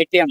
ATM.